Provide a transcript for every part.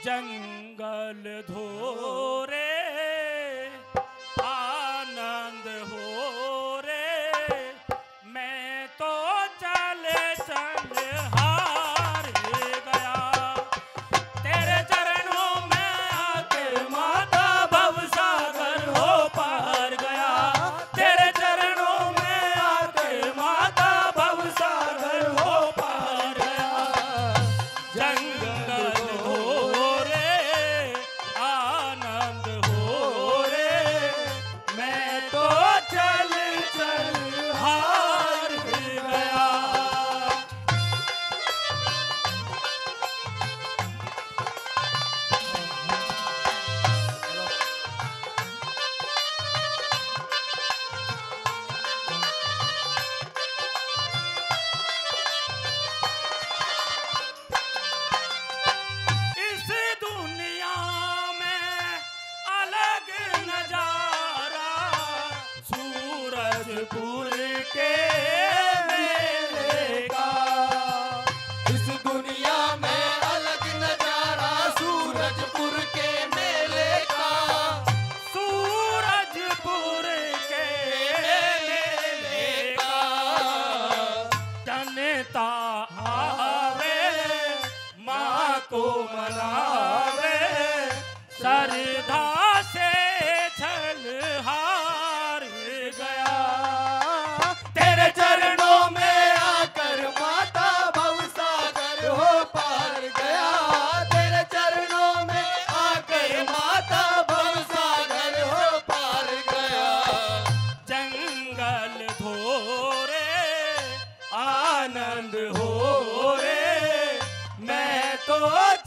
जंगल धोरे आनंद हो रे, मैं तो चल चल हार गया। तेरे चरणों में आके माता भवसागर हो पार गया। तेरे चरणों में आके माता भवसागर हो पार गया। जंगल धोरे आनंद हो रे, मैं तो चल चल हार गया। इस दुनिया में अलग नजारा, सूरजपुर के मेले का। इस दुनिया में अलग नजारा सूरजपुर के मेले का। सूरजपुर के मेले का। जनता आवे माँ को मनावे, श्रद्धा से छल हार गया। तेरे चरणों में आकर माता भवसागर हो पार गया। तेरे चरणों में आकर माता भवसागर हो पार गया। जंगल धोरे आनंद हो रे, मैं तो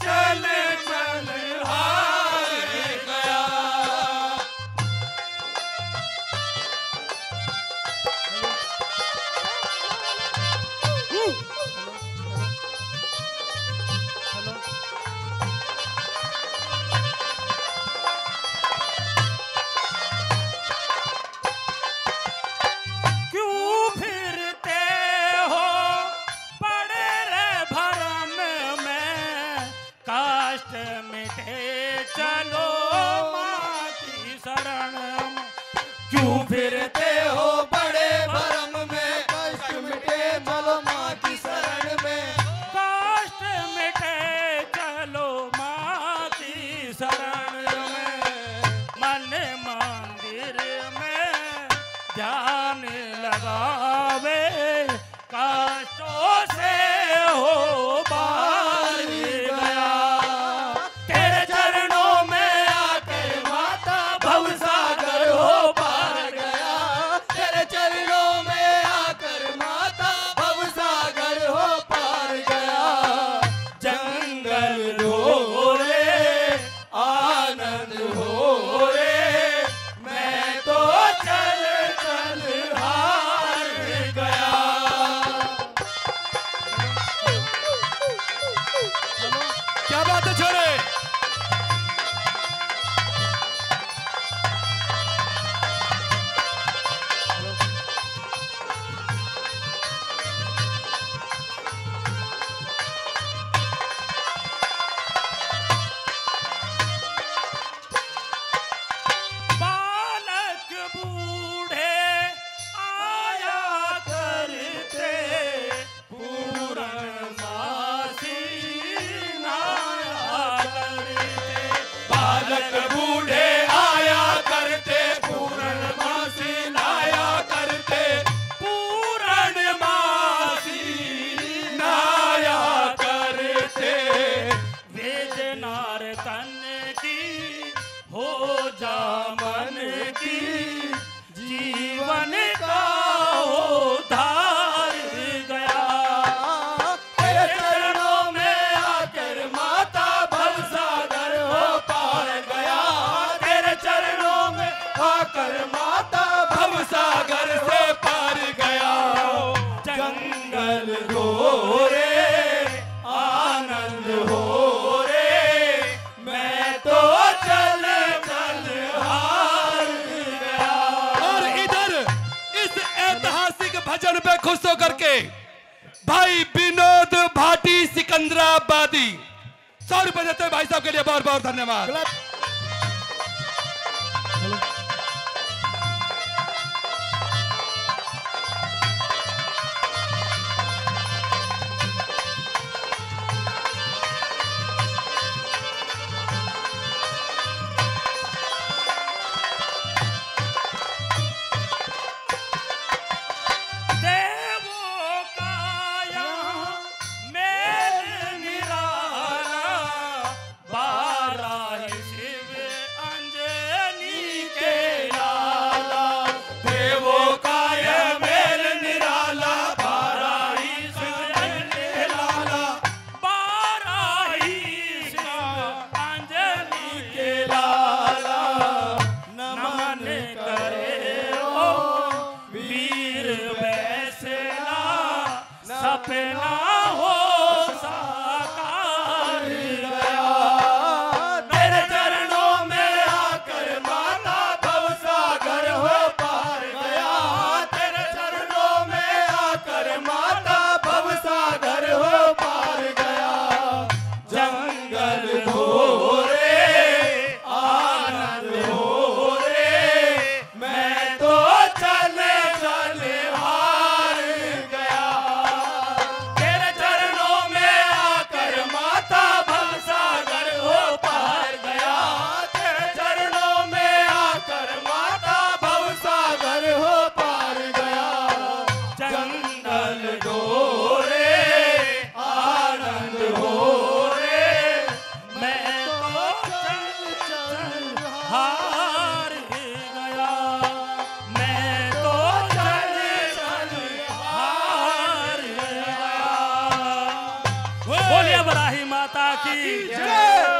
चल चल हार गया। क्यों फिरते हो बड़े रे भरम में, काष्ट मिटे चलो माँ की शरण में। क्यों फिरते हो बड़े भरम में कष्ट मिटे चलो माँ की शरण में। काष्ट मिटे चलो माँ की शरण में। मन मंदिर में ध्यान लगावे, काष्टों से हो पार गया। तेरे चरणों में आकर माता भवसागर हो पार गया। तेरे चरणों में आकर माता भवसागर हो पार गया। जंगल धोरे आनंद हो रे, मैं तो चल चल हार गया। क्या बात है छोरे। बालक बूढ़े आया करते, पूर्णमासी नाया करते। बालक बूढ़े आया करते पूर्णमासी लाया करते। पूर्णमासी नाया करते। वेद नारतन की हो जा मन की, जीवन का उद्धार गया। तेरे चरणों में आकर माता भवसागर हो पार गया। तेरे चरणों में आकर माता भवसागर से पार गया। जंगल धोरे आनंद हो रे, मैं तो चल चल हार गया। और इधर इस ऐतिहासिक भजन पे खुश होकर के भाई विनोद भाटी सिकंदराबादी 100 रुपए देते हैं भाई साहब के लिए, बहुत बहुत धन्यवाद। सपना हो साकार गया, तेरे चरणों में आकर माता भवसागर हो पार गया, तेरे चरणों में आकर माता भवसागर हो पार गया। जंगल घोरे आनंद हो रे, मैं तो चले चले हार गया, तेरे चरणों में आकर माता भवसागर हो पार गया, तेरे चरणों में आकर माता भवसागर हो पार गया। जंगल घोरे आनंद हो रे, मैं तो चल चल हार गया, मैं तो चल चल हार गया। बोलिए बराही माता की जय।